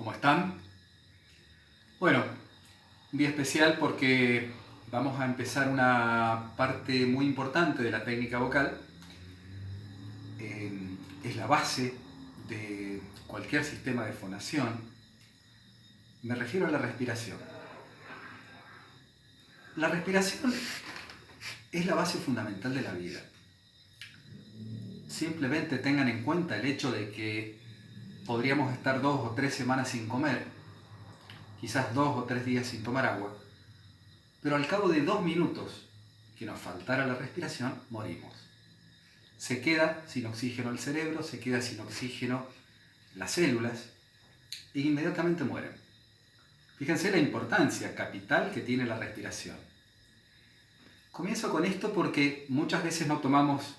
¿Cómo están? Bueno, un día especial porque vamos a empezar una parte muy importante de la técnica vocal. Es la base de cualquier sistema de fonación. Me refiero a la respiración. La respiración es la base fundamental de la vida. Simplemente tengan en cuenta el hecho de que podríamos estar 2 o 3 semanas sin comer, quizás 2 o 3 días sin tomar agua, pero al cabo de 2 minutos que nos faltara la respiración, morimos. Se queda sin oxígeno el cerebro, se queda sin oxígeno las células e inmediatamente mueren. Fíjense la importancia capital que tiene la respiración. Comienzo con esto porque muchas veces no tomamos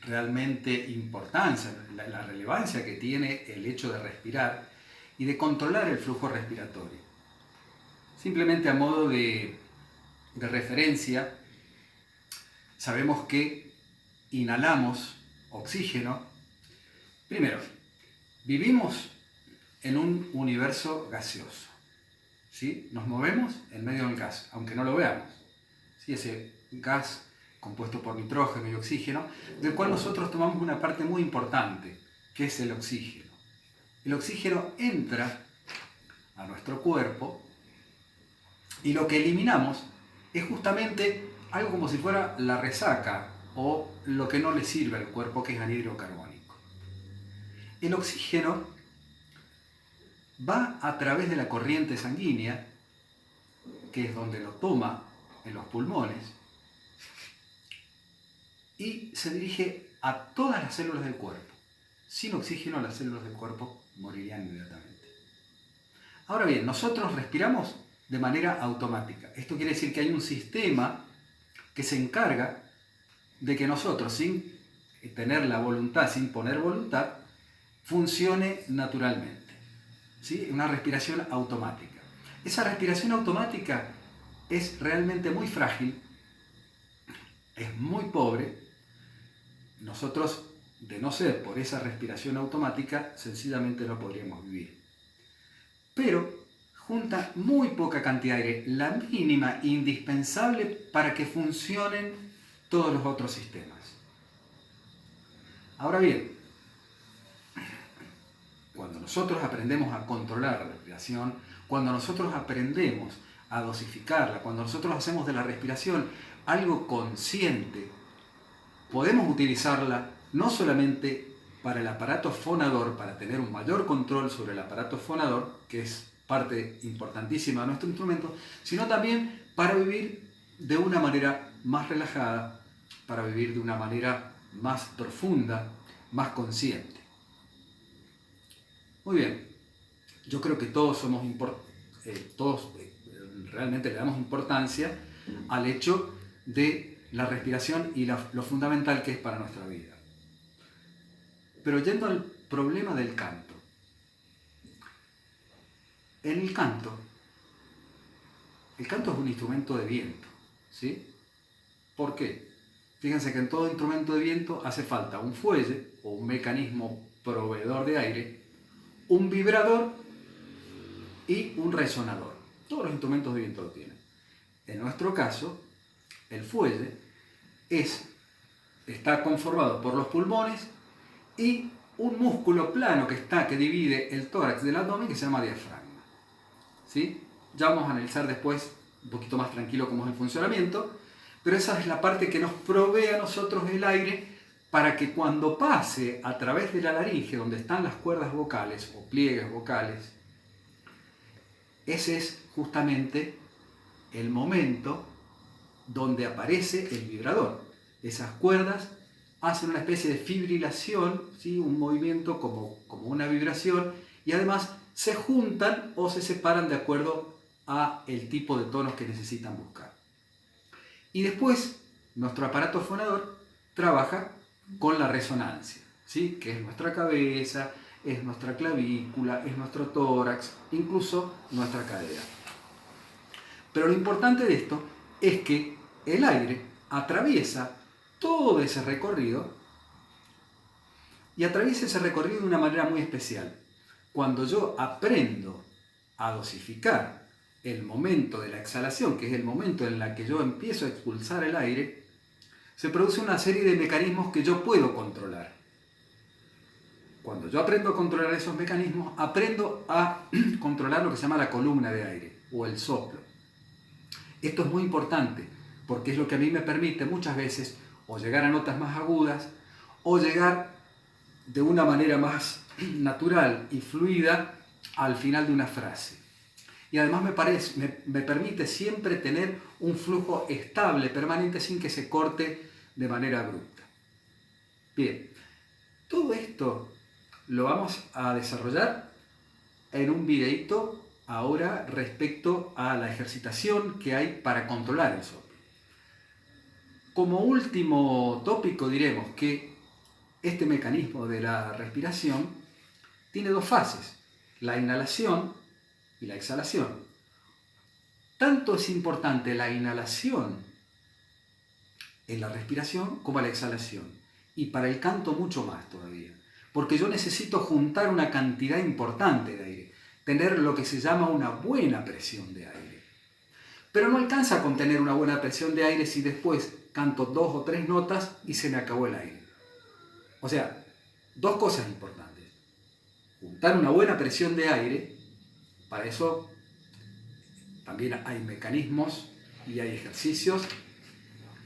realmente importancia, la relevancia que tiene el hecho de respirar y de controlar el flujo respiratorio. Simplemente a modo de referencia, sabemos que inhalamos oxígeno. Primero, vivimos en un universo gaseoso, ¿sí? Nos movemos en medio del gas, aunque no lo veamos, ¿sí? Ese gas compuesto por nitrógeno y oxígeno, del cual nosotros tomamos una parte muy importante, que es el oxígeno. El oxígeno entra a nuestro cuerpo y lo que eliminamos es justamente algo como si fuera la resaca o lo que no le sirve al cuerpo, que es anhídrido carbónico. El oxígeno va a través de la corriente sanguínea, que es donde lo toma en los pulmones, y se dirige a todas las células del cuerpo. Sin oxígeno, las células del cuerpo morirían inmediatamente. Ahora bien, nosotros respiramos de manera automática. Esto quiere decir que hay un sistema que se encarga de que nosotros, sin tener la voluntad, sin poner voluntad, funcione naturalmente. ¿Sí? Una respiración automática. Esa respiración automática es realmente muy frágil, es muy pobre. Nosotros, de no ser por esa respiración automática, sencillamente no podríamos vivir. Pero junta muy poca cantidad de aire, la mínima indispensable para que funcionen todos los otros sistemas. Ahora bien, cuando nosotros aprendemos a controlar la respiración, cuando nosotros aprendemos a dosificarla, cuando nosotros hacemos de la respiración algo consciente, podemos utilizarla no solamente para el aparato fonador, para tener un mayor control sobre el aparato fonador, que es parte importantísima de nuestro instrumento, sino también para vivir de una manera más relajada, para vivir de una manera más profunda, más consciente. Muy bien, yo creo que todos realmente le damos importancia al hecho de la respiración y lo fundamental que es para nuestra vida. Pero yendo al problema del canto. En el canto es un instrumento de viento, ¿sí? ¿Por qué? Fíjense que en todo instrumento de viento hace falta un fuelle o un mecanismo proveedor de aire, un vibrador y un resonador. Todos los instrumentos de viento lo tienen. En nuestro caso, el fuelle está conformado por los pulmones y un músculo plano que divide el tórax del abdomen, que se llama diafragma. ¿Sí? Ya vamos a analizar después un poquito más tranquilo cómo es el funcionamiento, pero esa es la parte que nos provee a nosotros el aire para que cuando pase a través de la laringe, donde están las cuerdas vocales o pliegues vocales, ese es justamente el momento donde aparece el vibrador. Esas cuerdas hacen una especie de fibrilación, ¿sí? Un movimiento como una vibración, y además se juntan o se separan de acuerdo a el tipo de tonos que necesitan buscar. Y después nuestro aparato fonador trabaja con la resonancia, ¿sí? Que es nuestra cabeza, es nuestra clavícula, es nuestro tórax, incluso nuestra cadera. Pero lo importante de esto es que el aire atraviesa todo ese recorrido y atraviesa ese recorrido de una manera muy especial. cuando yo aprendo a dosificar el momento de la exhalación, que es el momento en el que yo empiezo a expulsar el aire, se produce una serie de mecanismos que yo puedo controlar. Cuando yo aprendo a controlar esos mecanismos, aprendo a controlar lo que se llama la columna de aire o el soplo. Esto es muy importante porque es lo que a mí me permite muchas veces o llegar a notas más agudas o llegar de una manera más natural y fluida al final de una frase. Y además me permite siempre tener un flujo estable, permanente, sin que se corte de manera abrupta. Bien, todo esto lo vamos a desarrollar en un videito ahora respecto a la ejercitación que hay para controlar el soplo. Como último tópico diremos que este mecanismo de la respiración tiene dos fases, la inhalación y la exhalación. Tanto es importante la inhalación en la respiración como la exhalación. Y para el canto mucho más todavía. Porque yo necesito juntar una cantidad importante de aire. Tener lo que se llama una buena presión de aire. Pero no alcanza con tener una buena presión de aire si después canto 2 o 3 notas y se me acabó el aire. O sea, dos cosas importantes. Juntar una buena presión de aire. Para eso también hay mecanismos y hay ejercicios.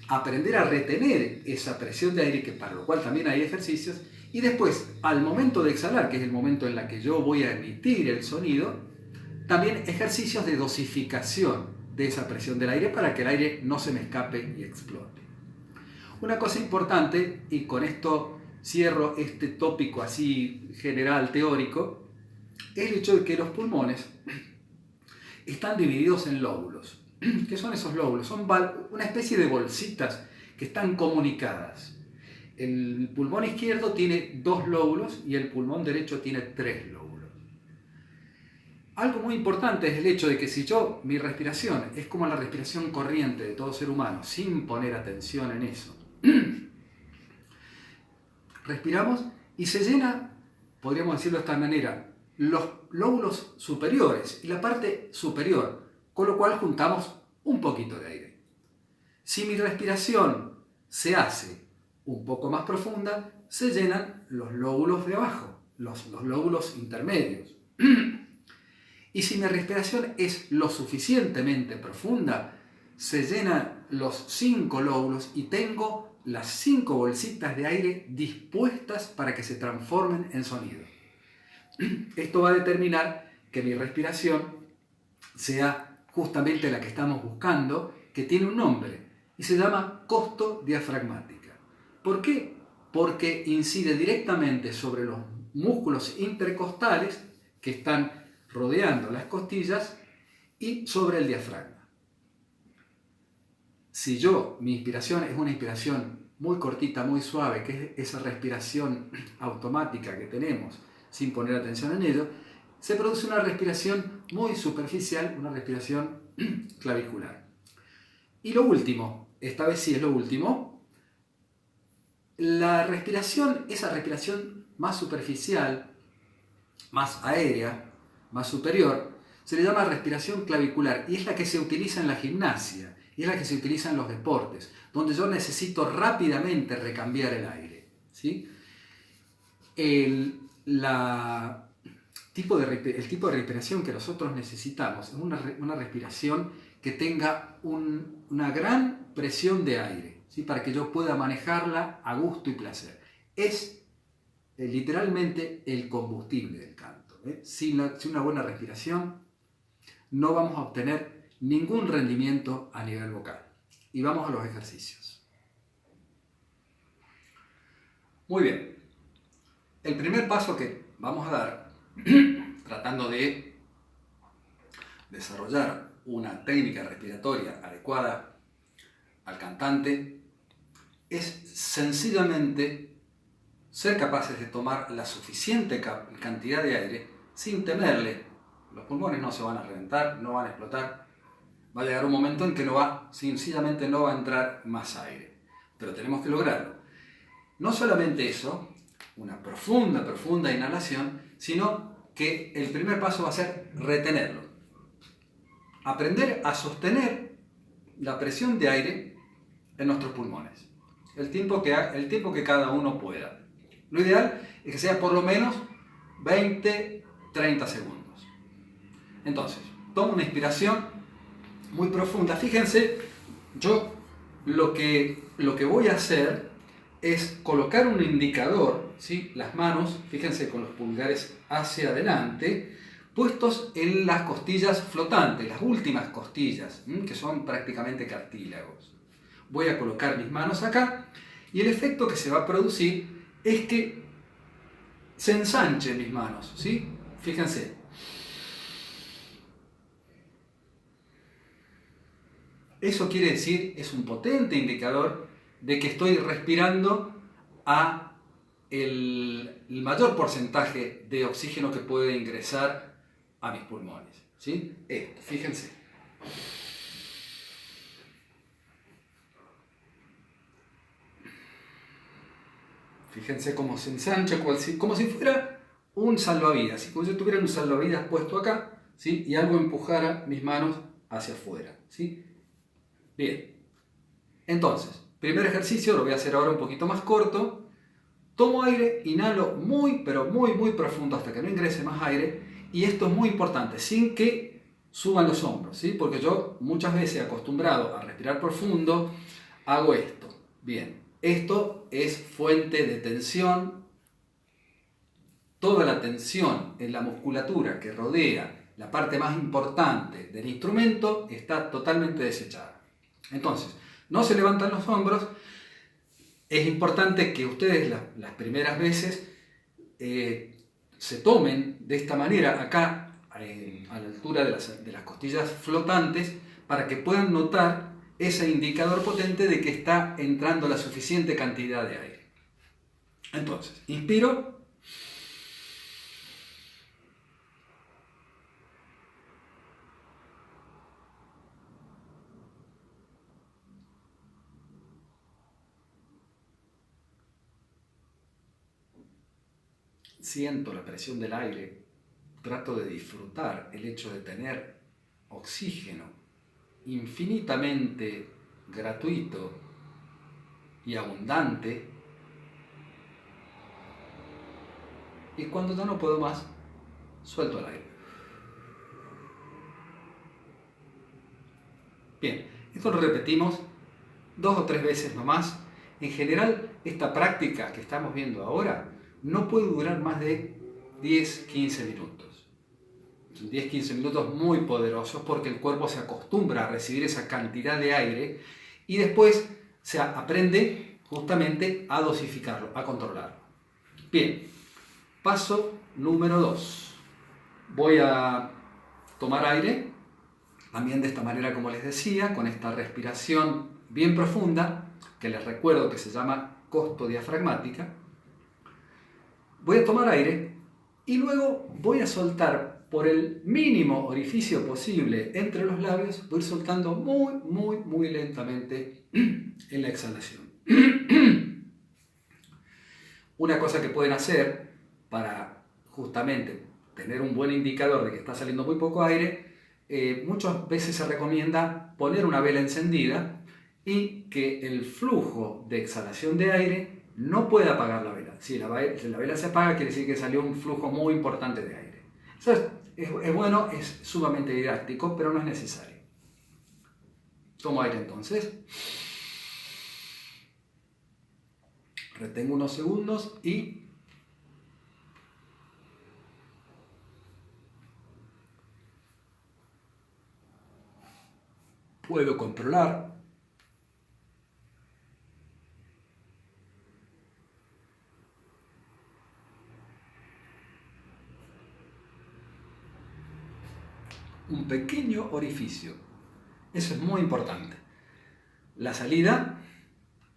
Aprender a retener esa presión de aire, que para lo cual también hay ejercicios. Y después, al momento de exhalar, que es el momento en el que yo voy a emitir el sonido, también ejercicios de dosificación de esa presión del aire para que el aire no se me escape y explote. Una cosa importante, y con esto cierro este tópico así general, teórico, es el hecho de que los pulmones están divididos en lóbulos. ¿Qué son esos lóbulos? Son una especie de bolsitas que están comunicadas. El pulmón izquierdo tiene 2 lóbulos y el pulmón derecho tiene 3 lóbulos. Algo muy importante es el hecho de que si mi respiración es como la respiración corriente de todo ser humano, sin poner atención en eso, respiramos y se llena, podríamos decirlo de esta manera, los lóbulos superiores y la parte superior, con lo cual juntamos un poquito de aire. Si mi respiración se hace un poco más profunda, se llenan los lóbulos de abajo, los lóbulos intermedios. Y si mi respiración es lo suficientemente profunda, se llenan los 5 lóbulos y tengo las 5 bolsitas de aire dispuestas para que se transformen en sonido. Esto va a determinar que mi respiración sea justamente la que estamos buscando, que tiene un nombre y se llama costo diafragmática. ¿Por qué? Porque incide directamente sobre los músculos intercostales que están rodeando las costillas y sobre el diafragma. Si mi inspiración es una inspiración muy cortita, muy suave, que es esa respiración automática que tenemos sin poner atención en ello, se produce una respiración muy superficial, una respiración clavicular. Y lo último, esta vez sí es lo último, la respiración, esa respiración más superficial, más aérea, más superior, se le llama respiración clavicular y es la que se utiliza en la gimnasia y es la que se utiliza en los deportes, donde yo necesito rápidamente recambiar el aire, ¿sí? El tipo de respiración que nosotros necesitamos es una respiración que tenga una gran presión de aire, ¿sí? Para que yo pueda manejarla a gusto y placer. Es literalmente el combustible del canto. Sin una buena respiración no vamos a obtener ningún rendimiento a nivel vocal. Y vamos a los ejercicios. Muy bien. El primer paso que vamos a dar, tratando de desarrollar una técnica respiratoria adecuada al cantante, es sencillamente ser capaces de tomar la suficiente cantidad de aire sin temerle. Los pulmones no se van a reventar, no van a explotar. Va a llegar un momento en que sencillamente no va a entrar más aire. Pero tenemos que lograrlo. No solamente eso, una profunda inhalación, sino que el primer paso va a ser retenerlo. Aprender a sostener la presión de aire en nuestros pulmones. El tiempo que cada uno pueda. Lo ideal es que sea por lo menos 20, 30 segundos. Entonces, tomo una inspiración muy profunda. Fíjense, yo lo que voy a hacer es colocar un indicador, ¿sí? Las manos, fíjense, con los pulgares hacia adelante, puestos en las costillas flotantes, las últimas costillas, que son prácticamente cartílagos. Voy a colocar mis manos acá y el efecto que se va a producir es que se ensanchen mis manos, ¿sí? Fíjense. Eso quiere decir, es un potente indicador de que estoy respirando a el mayor porcentaje de oxígeno que puede ingresar a mis pulmones, ¿sí? Esto, fíjense. Fíjense cómo se ensancha, como si fuera un salvavidas, ¿sí? Como si yo tuviera un salvavidas puesto acá, ¿sí? Y algo empujara mis manos hacia afuera, ¿sí? Bien. Entonces, primer ejercicio, lo voy a hacer ahora un poquito más corto. Tomo aire, inhalo muy, pero muy, muy profundo hasta que no ingrese más aire. Y esto es muy importante, sin que suban los hombros, ¿sí? Porque yo muchas veces, acostumbrado a respirar profundo, hago esto. Bien, esto es fuente de tensión. Toda la tensión en la musculatura que rodea la parte más importante del instrumento está totalmente desechada. Entonces, no se levantan los hombros. Es importante que ustedes las primeras veces se tomen de esta manera acá a la altura de las costillas flotantes para que puedan notar ese indicador potente de que está entrando la suficiente cantidad de aire. Entonces, inspiro. Siento la presión del aire, trato de disfrutar el hecho de tener oxígeno infinitamente gratuito y abundante. Y cuando ya no puedo más, suelto el aire. Bien, esto lo repetimos 2 o 3 veces nomás. En general, esta práctica que estamos viendo ahora no puede durar más de 10-15 minutos. Son 10-15 minutos muy poderosos porque el cuerpo se acostumbra a recibir esa cantidad de aire y después se aprende justamente a dosificarlo, a controlarlo. Bien, paso número 2. Voy a tomar aire, también de esta manera como les decía, con esta respiración bien profunda, que les recuerdo que se llama costodiafragmática. Voy a tomar aire y luego voy a soltar por el mínimo orificio posible entre los labios, voy a ir soltando muy, muy, muy lentamente en la exhalación. Una cosa que pueden hacer para justamente tener un buen indicador de que está saliendo muy poco aire, muchas veces se recomienda poner una vela encendida y que el flujo de exhalación de aire no pueda apagar la vela. Si la vela se apaga, quiere decir que salió un flujo muy importante de aire. Eso es bueno, es sumamente didáctico, pero no es necesario. Tomo aire entonces. Retengo unos segundos y puedo controlar. Un pequeño orificio. Eso es muy importante. La salida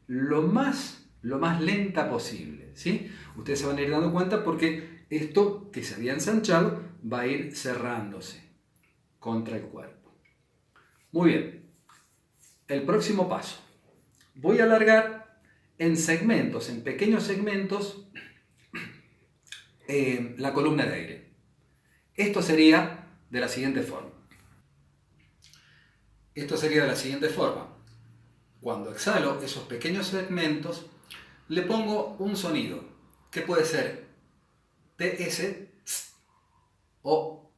lo más lenta posible, ¿sí? Ustedes se van a ir dando cuenta porque esto que se había ensanchado va a ir cerrándose contra el cuerpo. Muy bien. El próximo paso. Voy a alargar en segmentos, en pequeños segmentos, la columna de aire. Esto sería de la siguiente forma. Esto sería de la siguiente forma. Cuando exhalo esos pequeños segmentos, le pongo un sonido, que puede ser TS o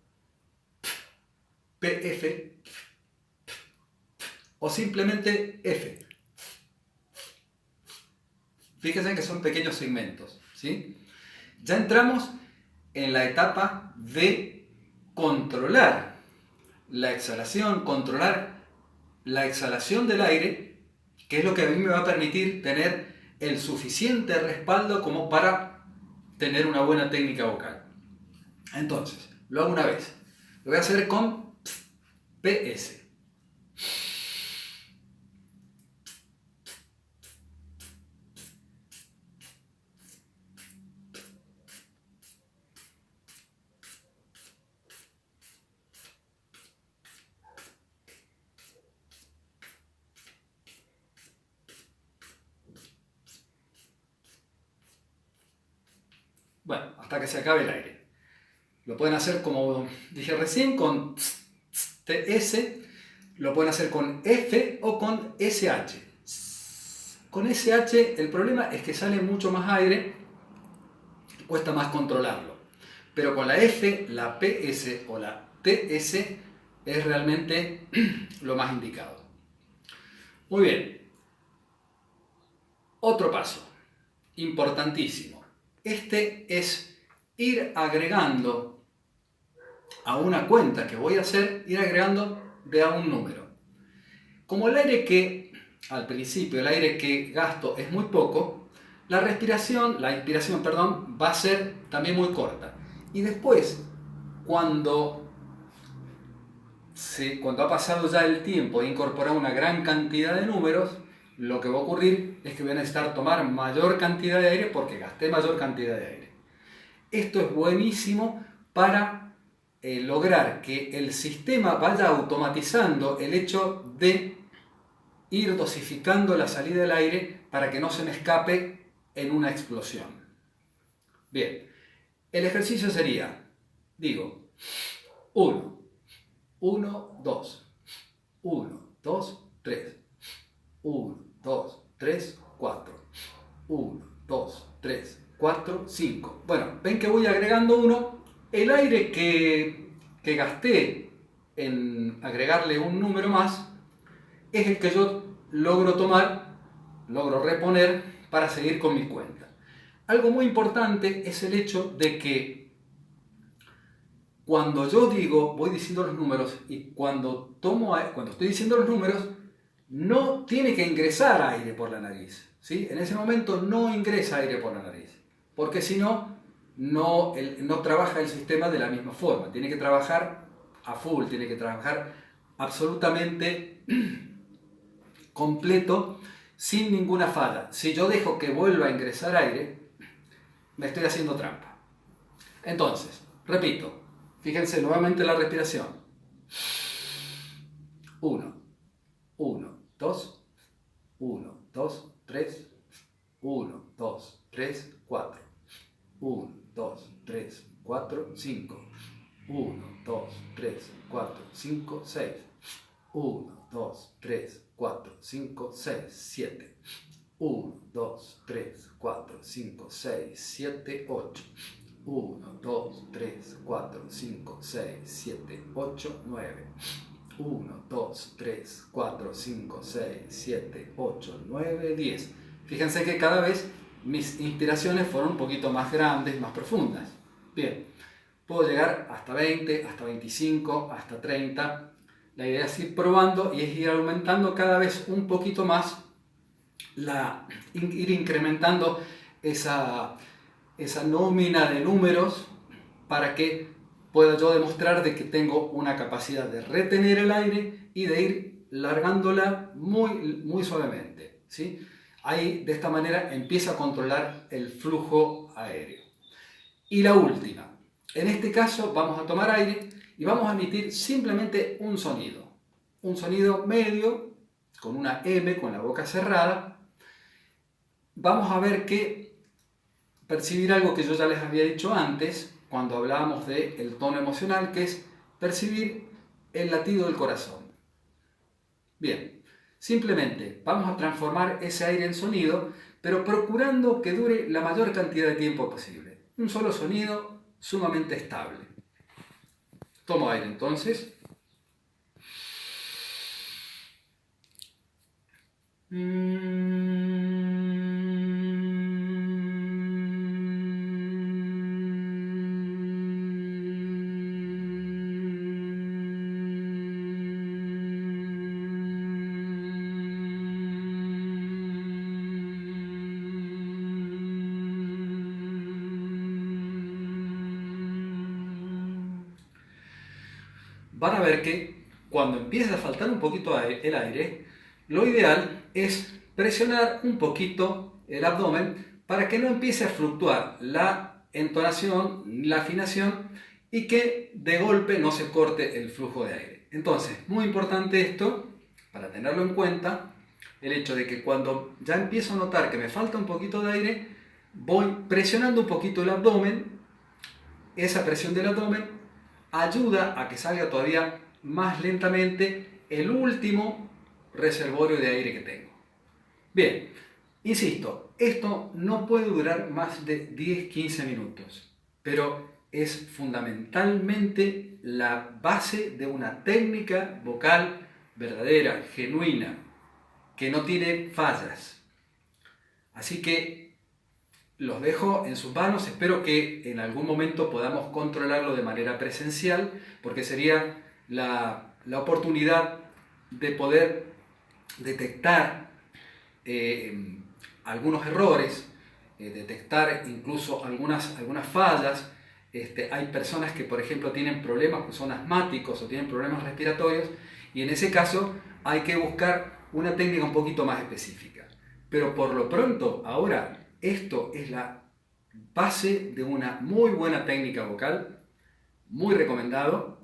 PF o simplemente F. Fíjense que son pequeños segmentos, ¿sí? Ya entramos en la etapa de controlar la exhalación, controlar la exhalación del aire, que es lo que a mí me va a permitir tener el suficiente respaldo como para tener una buena técnica vocal. Entonces, lo hago una vez. Lo voy a hacer con PS. Bueno, hasta que se acabe el aire. Lo pueden hacer como dije recién con TS, lo pueden hacer con F o con SH. Con SH el problema es que sale mucho más aire, cuesta más controlarlo. Pero con la F, la PS o la TS es realmente lo más indicado. Muy bien. Otro paso, importantísimo. Este es ir agregando a una cuenta que voy a hacer, ir agregando de a un número. Como el aire que, al principio, el aire que gasto es muy poco, la inspiración, perdón, va a ser también muy corta. Y después, cuando ha pasado ya el tiempo e incorporado una gran cantidad de números, lo que va a ocurrir es que voy a necesitar tomar mayor cantidad de aire porque gasté mayor cantidad de aire. Esto es buenísimo para lograr que el sistema vaya automatizando el hecho de ir dosificando la salida del aire para que no se me escape en una explosión. Bien, el ejercicio sería, digo, 1, 1, 2, 1, 2, 3, 1, 2, 3, 4, 1, 2, 3, 4, 5. Bueno, ven que voy agregando uno. El aire que gasté en agregarle un número más es el que yo logro tomar, logro reponer para seguir con mi cuenta. Algo muy importante es el hecho de que cuando yo digo, voy diciendo los números y cuando estoy diciendo los números, no tiene que ingresar aire por la nariz, ¿sí? En ese momento no ingresa aire por la nariz, porque si no, no trabaja el sistema de la misma forma. Tiene que trabajar a full, tiene que trabajar absolutamente completo, sin ninguna falla. Si yo dejo que vuelva a ingresar aire, me estoy haciendo trampa. Entonces, repito, fíjense nuevamente la respiración. 1, 1, 2, 1, 2, 3, 1, 2, 3, 4, 1, 2, 3, 4, 5, 1, 2, 3, 4, 5, 6, 1, 2, 3, 4, 5, 6, 7, 1, 2, 3, 4, 5, 6, 7, 8, 1, 2, 3, 4, 5, 6, 7, 8, 9, 1, 2, 3, 4, 5, 6, 7, 8, 9, 10. Fíjense que cada vez mis inspiraciones fueron un poquito más grandes, más profundas. Bien, puedo llegar hasta 20, hasta 25, hasta 30. La idea es ir probando y es ir aumentando cada vez un poquito más, ir incrementando esa nómina de números para que pueda yo demostrar de que tengo una capacidad de retener el aire y de ir largándola muy, muy suavemente, ¿sí? Ahí, de esta manera, empiezo a controlar el flujo aéreo. Y la última. En este caso vamos a tomar aire y vamos a emitir simplemente un sonido medio, con una M, con la boca cerrada. Vamos a ver que percibir algo que yo ya les había dicho antes, cuando hablábamos del tono emocional, que es percibir el latido del corazón. Bien, simplemente vamos a transformar ese aire en sonido, pero procurando que dure la mayor cantidad de tiempo posible. Un solo sonido sumamente estable. Tomo aire entonces. Van a ver que cuando empieza a faltar un poquito el aire, lo ideal es presionar un poquito el abdomen para que no empiece a fluctuar la entonación, la afinación y que de golpe no se corte el flujo de aire. Entonces, muy importante esto, para tenerlo en cuenta, el hecho de que cuando ya empiezo a notar que me falta un poquito de aire, voy presionando un poquito el abdomen. Esa presión del abdomen ayuda a que salga todavía más lentamente el último reservorio de aire que tengo. Bien, insisto, esto no puede durar más de 10-15 minutos, pero es fundamentalmente la base de una técnica vocal verdadera, genuina, que no tiene fallas. Así que los dejo en sus manos, espero que en algún momento podamos controlarlo de manera presencial, porque sería la oportunidad de poder detectar algunos errores, detectar incluso algunas fallas. Hay personas que, por ejemplo, tienen problemas, que son asmáticos o tienen problemas respiratorios, y en ese caso hay que buscar una técnica un poquito más específica. Pero por lo pronto, ahora, esto es la base de una muy buena técnica vocal, muy recomendado,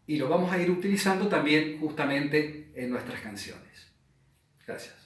y lo vamos a ir utilizando también justamente en nuestras canciones. Gracias.